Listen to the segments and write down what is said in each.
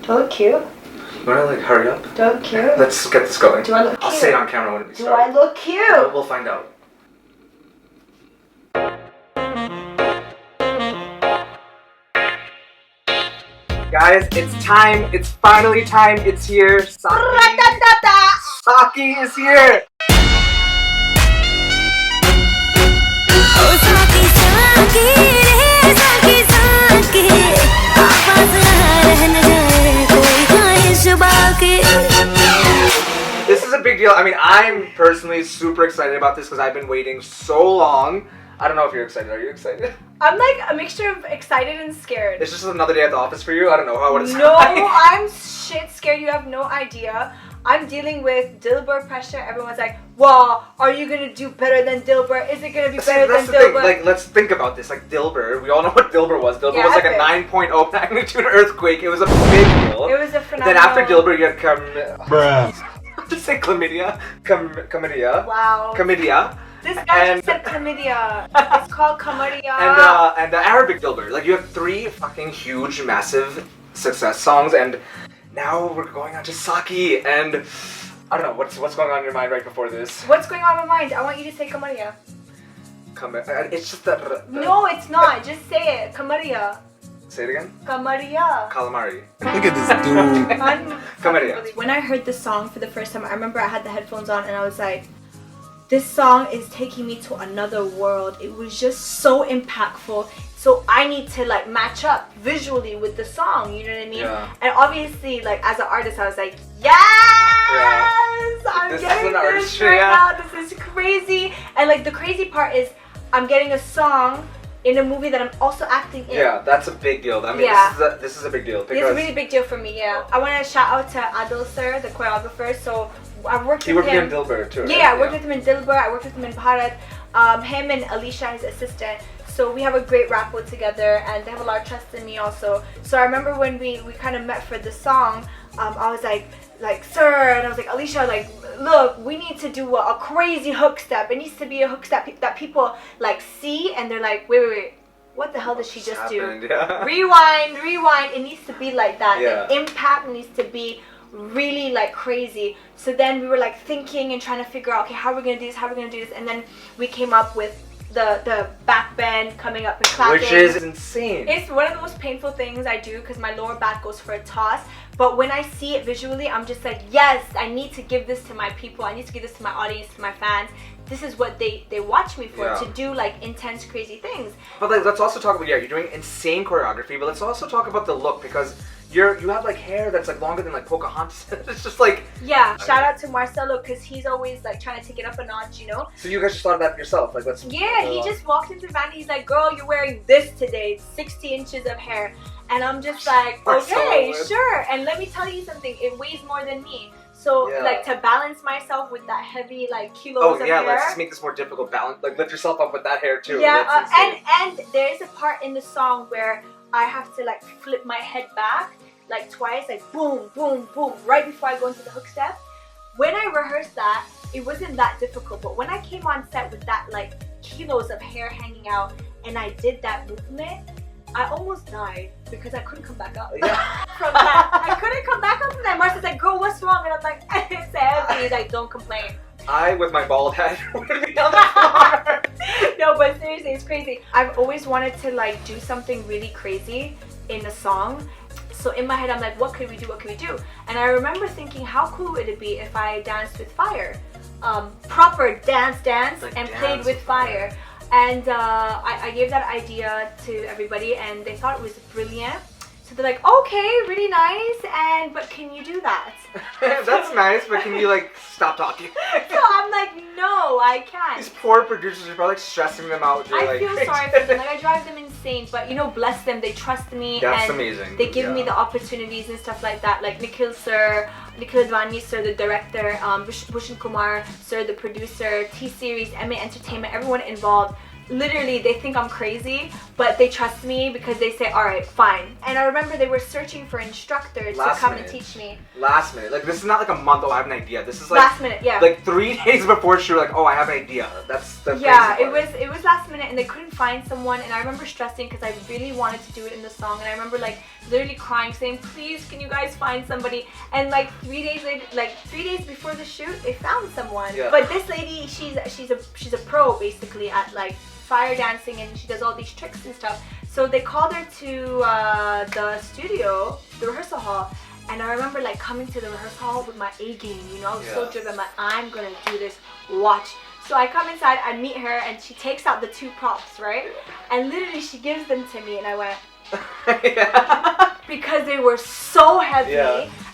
Do I look cute? You wanna like hurry up? Do I look cute? Let's get this going. Do I look cute? I'll say it on camera when we start. Do I look cute? We'll find out. Guys, it's time. It's finally time. It's here. Saki is here. O Saki Saki, Saki Saki, आवाज़ रहने जाए कोई ख्वाहिश बाकी. This is a big deal. I mean, I'm personally super excited about this because I've been waiting so long. I don't know if you're excited. Are you excited? I'm like a mixture of excited and scared. It's just another day at the office for you. I don't know what it's No, like. I'm shit scared. You have no idea. I'm dealing with Dilbar pressure. Everyone's like, "Wow, are you gonna do better than Dilbar? Is it gonna be better That's than the thing. Dilbar?" Like, let's think about this. Like Dilbar, we all know what Dilbar was. Dilbar Yeah, was like a epic. 9.0 magnitude earthquake. It was a big deal. It was a phenomenal. Then after Dilbar, you had Bruh. just say chlamydia, chlamydia, Wow. chlamydia, This guy and just said chlamydia. It's called chlamydia. and the Arabic Dilbar. Like you have 3 fucking huge, massive success songs, and now we're going on to Saki, and I don't know what's going on in your mind right before this. What's going on in my mind? I want you to say chlamydia. It's just that. No, it's not. Just say it. Chlamydia. Say it again. Chlamydia. Calamari. Look at this dude. Chlamydia. When I heard this song for the first time, I remember I had the headphones on and I was like, this song is taking me to another world. It was just so impactful. So I need to like match up visually with the song, you know what I mean? Yeah. And obviously, like as an artist, I was like, yes! I'm This is getting an this artistry, right yeah. now. This is crazy. And like the crazy part is, I'm getting a song in a movie that I'm also acting in. Yeah, that's a big deal. I mean, Yeah. this is a big deal It's because a really big deal for me, yeah. I want to shout out to Adil sir, the choreographer. So I've worked he with worked him. in Dilbar too. Yeah, I right? worked with him in Dilbar, I worked with him in Bharat. Him and Alicia, his assistant. So we have a great rapport together and they have a lot of trust in me also. So I remember when we kind of met for the song, I was like, sir, and I was like, Alicia, like, look, we need to do a crazy hook step. It needs to be a hook step that people like see and they're like, wait. What the hell did she just happened? do? Yeah. Rewind. It needs to be like that. Yeah. The impact needs to be really like crazy. So then we were like thinking and trying to figure out, okay, how are we gonna do this? And then we came up with the back bend coming up and clapping. Which is insane. It's one of the most painful things I do because my lower back goes for a toss. But when I see it visually, I'm just like, yes, I need to give this to my people. I need to give this to my audience, to my fans. This is what they watch me for, Yeah. to do like intense, crazy things. But like, let's also talk about you're doing insane choreography. But let's also talk about the look because you have like hair that's like longer than like Pocahontas. It's just like Yeah, shout out to Marcelo because he's always like trying to take it up a notch, you know? So you guys just thought of that yourself, like let's. Yeah, he just walked into the van and he's like, girl, you're wearing this today, 60 inches of hair. And I'm just like, okay, Marcelo. sure. And let me tell you something, it weighs more than me. So Yeah. like to balance myself with that heavy like kilos Oh of yeah, hair. let's just make this more difficult. Balance, like lift yourself up with that hair too. Yeah, That's insane. and there's a part in the song where I have to like flip my head back like twice, like boom, boom, boom, right before I go into the hook step. When I rehearsed that, it wasn't that difficult, but when I came on set with that like kilos of hair hanging out and I did that movement, I almost died because I couldn't come back up Yeah. from that. I couldn't come back up from that. Marcia's like, girl, what's wrong? And I'm like, it's heavy. He's like, don't complain. I, with my bald head, would be on the floor. No, but seriously, it's crazy. I've always wanted to like do something really crazy in a song. So in my head, I'm like, what could we do? And I remember thinking, how cool would it be if I danced with fire? Proper dance Like and dance played with fire. And I gave that idea to everybody and they thought it was brilliant. So they're like, okay, really nice, but can you do that? That's nice, but can you like stop talking? So I'm like, no, I can't. These poor producers are probably like stressing them out. They're I like, feel sorry for them. Like I drive them insane, but you know, bless them. They trust me. That's and amazing. They give me Yeah. the opportunities and stuff like that. Like Nikhil Advani sir, the director, Bhushan Kumar sir, the producer, T-Series, MA Entertainment, everyone involved. literally they think I'm crazy, but they trust me because they say, all right, fine. And I remember they were searching for an instructor to come and teach me. Last minute. Like, this is not like a month, oh, I have an idea. This is like... Last minute, yeah. Like 3 days before she was like, oh, I have an idea. That's the yeah, crazy part. it was last minute and they couldn't find someone, and I remember stressing because I really wanted to do it in the song, and I remember like literally crying saying, please can you guys find somebody, and like 3 days later, like 3 days before the shoot, they found someone. Yeah. But this lady, she's a pro basically at like fire dancing, and she does all these tricks and stuff. So they called her to the studio, the rehearsal hall, and I remember like coming to the rehearsal hall with my A game, you know, I was so driven, like I'm gonna do this, watch. So I come inside, I meet her, and she takes out the 2 props, right? And literally she gives them to me, and I went, because they were so heavy,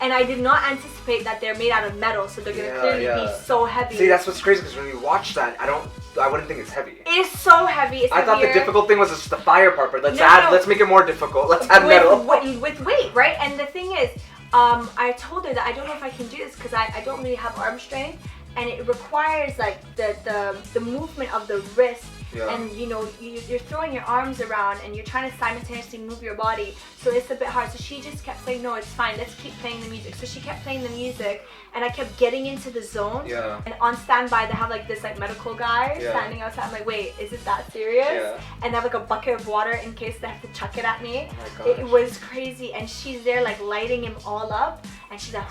and I did not anticipate that they're made out of metal, so they're gonna clearly be so heavy. See, that's what's crazy, because when you watch that, I wouldn't think it's heavy. It's so heavy. It's I thought the difficult thing was just the fire part, but let's make it more difficult. Let's add metal. With weight, right? And the thing is, I told her that I don't know if I can do this because I don't really have arm strength, and it requires like the movement of the wrist. And you know, you're throwing your arms around and you're trying to simultaneously move your body, so it's a bit hard. So she just kept saying, no, it's fine, let's keep playing the music. So she kept playing the music, and I kept getting into the zone. And on standby they have like this like medical guy standing outside. I'm like, wait, is it that serious? And they have like a bucket of water in case they have to chuck it at me. It was crazy, and she's there like lighting him all up, and she's like,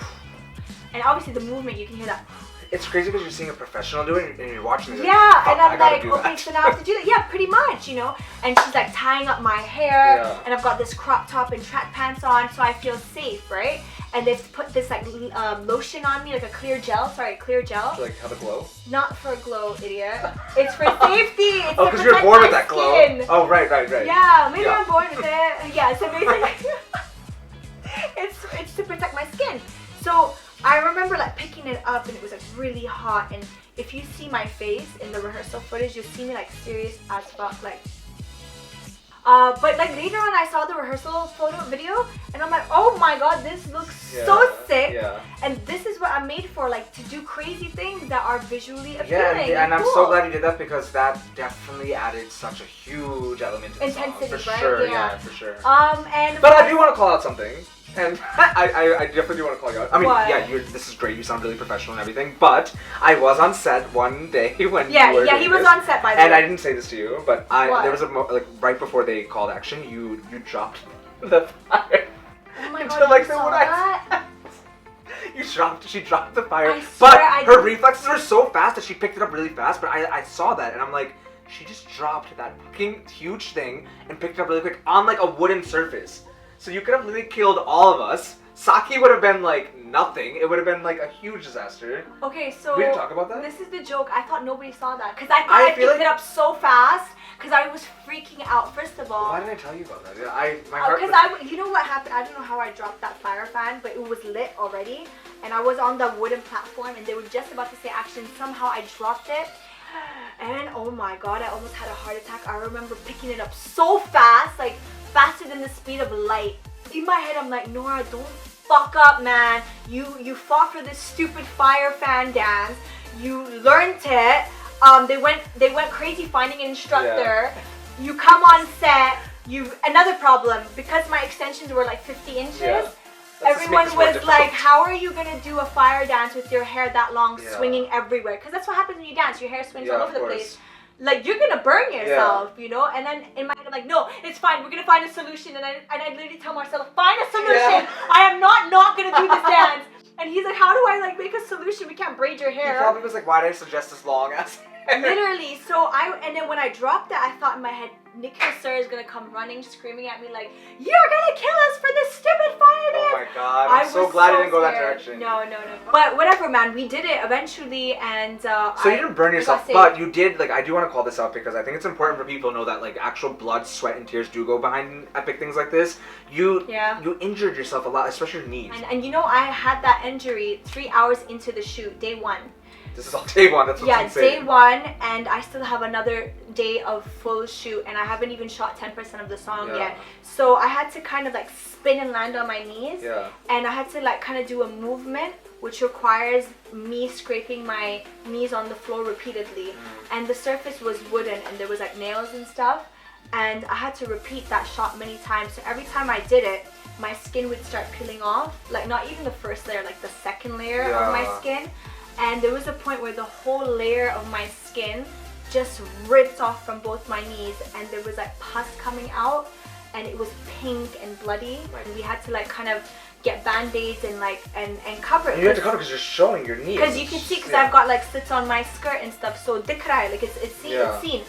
and obviously the movement, you can hear that. It's crazy because you're seeing a professional do it and you're watching it. Yeah, and I'm like, okay, so now I have to do that. Yeah, pretty much, you know. And she's like tying up my hair, and I've got this crop top and track pants on, so I feel safe, right? And they've put this like lotion on me, like a clear gel. Clear gel. To like have a glow? Not for a glow, idiot. It's for safety. It's because you're born with that glow. Oh, right. Yeah, maybe I'm born with it. Yeah, so basically, it's to protect my skin. So I remember like picking it up, and it was like really hot, and if you see my face in the rehearsal footage, you'll see me like serious as fuck, like but like later on I saw the rehearsal video, and I'm like, oh my god, this looks so sick, and this is what I'm made for, like to do crazy things that are visually appealing. And I'm so glad you did that, because that definitely added such a huge element to the intensity, song. For right? sure, yeah, for sure. But I do want to call out something. And I definitely do want to call you out. I mean, this is great. You sound really professional and everything. But I was on set one day when you were doing he was this, on set by the way. and I didn't say this to you, but there was a like right before they called action, you dropped the fire. Oh my god, you saw that? She dropped the fire, I swear her reflexes were so fast that she picked it up really fast. But I saw that, and I'm like, she just dropped that fucking huge thing and picked it up really quick on like a wooden surface. So you could have literally killed all of us. Saki would have been like nothing. It would have been like a huge disaster. Okay, so we didn't talk about that. This is the joke. I thought nobody saw that because I thought I picked it up so fast because I was freaking out. First of all, why didn't I tell you about that? You know what happened? I don't know how I dropped that fire fan, but it was lit already, and I was on the wooden platform, and they were just about to say action. Somehow I dropped it. And oh my god, I almost had a heart attack. I remember picking it up so fast, like faster than the speed of light. In my head, I'm like, Nora, don't fuck up, man. You fought for this stupid fire fan dance. You learned it. They went crazy finding an instructor. You come on set. Another problem, because my extensions were like 50 inches. Everyone was like, how are you going to do a fire dance with your hair that long, swinging everywhere? Because that's what happens when you dance. Your hair swings all over the place. Like, you're going to burn yourself, you know? And then in my head, I'm like, no, it's fine. We're going to find a solution. And I literally tell Marcelo, find a solution. I am not going to do this dance. And he's like, how do I like make a solution? We can't braid your hair. He probably was like, why did I suggest this long ass hair? Literally. And then when I dropped it, I thought in my head, Nick Sir is gonna come running, screaming at me like, you're gonna kill us for this stupid fire dance. Oh my god, I'm so glad you didn't go that direction. No. But whatever, man, we did it eventually, and so you didn't burn yourself, but you did, like, I do want to call this out because I think it's important for people to know that, like, actual blood, sweat, and tears do go behind epic things like this. You injured yourself a lot, especially your knees. And you know, I had that injury 3 hours into the shoot, day one. This is all day one. That's what's Yeah, insane. day one, and I still have another day of full shoot, and I haven't even shot 10% of the song yet. So I had to kind of like spin and land on my knees, and I had to like kind of do a movement which requires me scraping my knees on the floor repeatedly. And the surface was wooden, and there was like nails and stuff, and I had to repeat that shot many times. So every time I did it, my skin would start peeling off, like not even the first layer, like the second layer of my skin. And there was a point where the whole layer of my skin just ripped off from both my knees, and there was like pus coming out, and it was pink and bloody. And we had to like kind of get band-aids and like and cover it. You have to cover because you're showing your knees. Because you can see, because I've got like slits on my skirt and stuff, so dikrai, like it's seen, it's seen.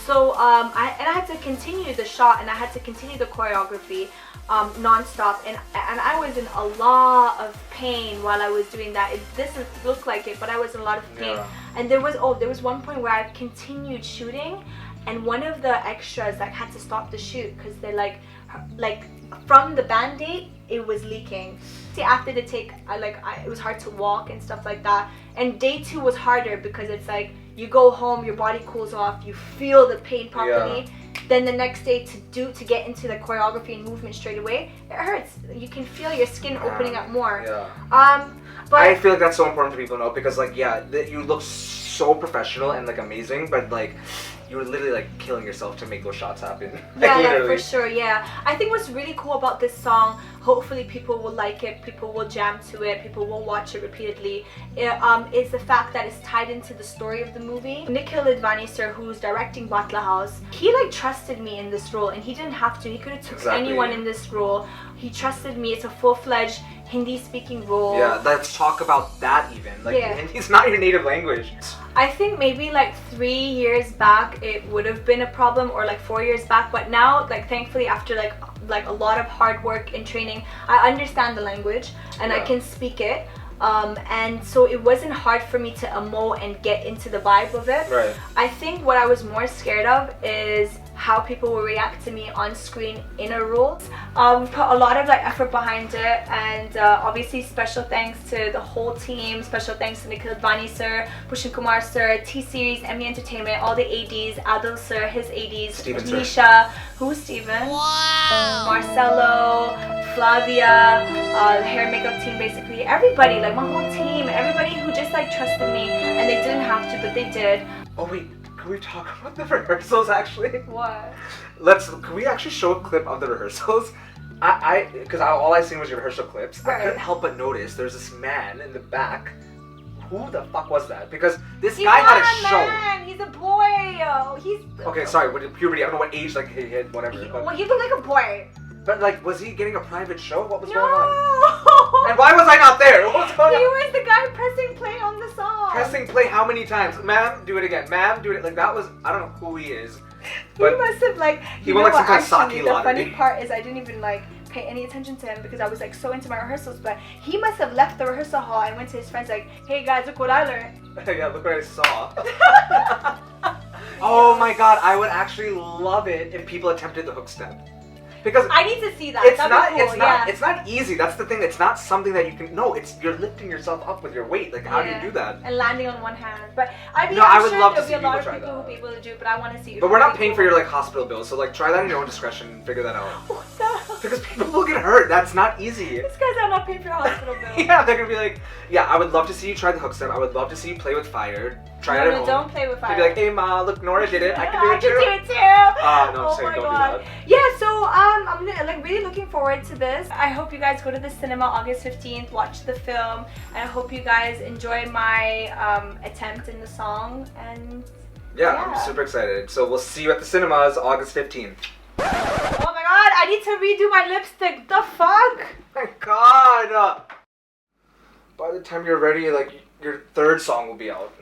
So I had to continue the shot, and I had to continue the choreography non-stop, and I was in a lot of pain while I was doing that. It doesn't look like it, but I was in a lot of pain. And there was one point where I continued shooting, and one of the extras like had to stop the shoot because they're like from the band-aid it was leaking. See, after the take, it was hard to walk and stuff like that. And day two was harder because it's like you go home, your body cools off, you feel the pain properly. Then the next day to get into the choreography and movement straight away, it hurts. You can feel your skin opening up more. But I feel like that's so important for people to know because like you look so professional and like amazing, but like you were literally like killing yourself to make those shots happen. Yeah, for sure. Yeah, I think what's really cool about this song, hopefully people will like it, people will jam to it, people will watch it repeatedly, is the fact that it's tied into the story of the movie. Nikhil Advani sir, who's directing Batla House, he like trusted me in this role, and he didn't have to. He could have took anyone in this role. He trusted me. It's a full-fledged Hindi speaking role. Yeah, let's talk about that even. Like Hindi's not your native language. I think maybe like 3 years back it would have been a problem, or like 4 years back, but now like thankfully after like a lot of hard work and training, I understand the language and I can speak it. And so it wasn't hard for me to emote and get into the vibe of it. I think what I was more scared of is how people will react to me on screen in a role. We've put a lot of like effort behind it, and obviously special thanks to the whole team. Special thanks to Nikhil Advani sir, Bhushan Kumar sir, T-Series, Emmy Entertainment, all the ADs, Adil sir, his ADs, Nisha, who's Steven? Marcelo, Flavia, the hair and makeup team, basically everybody, like my whole team, everybody who just like trusted me, and they didn't have to, but they did. Oh wait, can we talk about the rehearsals actually? What? Can we actually show a clip of the rehearsals? Because all I seen was your rehearsal clips. I couldn't help but notice there's this man in the back. Who the fuck was that? Because this guy had a show. Man, he's a boy. He's okay. Sorry, with puberty, I don't know what age like he had, whatever. Well, he looked like a boy. But like, was he getting a private show? What was going on? And why was I not there? What was going on? He was the guy pressing play on the song. Pressing play how many times? Ma'am, do it again. Ma'am, do it. Like that was, I don't know who he is. But he must have like, he won like some kind of sake the lottery. funny part is I didn't even like pay any attention to him because I was like so into my rehearsals, but he must have left the rehearsal hall and went to his friends like, hey guys, look what I learned. Yeah, look what I saw. Oh my god, I would actually love it if people attempted the hook step. Because I need to see that. It's not easy. That's the thing. It's not something that you can. No, you're lifting yourself up with your weight. Like how do you do that? And landing on one hand. But I mean, I I'm would sure love to there'll see be a lot of people people try who'll be that. able to do it, but I want to see it. But we're not paying for your like hospital bills, so like try that in your own discretion and figure that out. What the hell? Because people will get hurt. That's not easy. These guys are not paying for your hospital bills. Yeah, they're gonna be like, yeah, I would love to see you try the hook step. I would love to see you play with fire. Try it at home. Don't play with fire. You'd be like, hey ma, look, Nora did it. I can do it too. I can do it too. No, I'm saying don't do that. Yeah, so I'm like really looking forward to this. I hope you guys go to the cinema August 15th, watch the film, and I hope you guys enjoy my attempt in the song. And yeah, I'm super excited. So we'll see you at the cinemas August 15th. Oh my god, I need to redo my lipstick. The fuck? My god! By the time you're ready, like your third song will be out.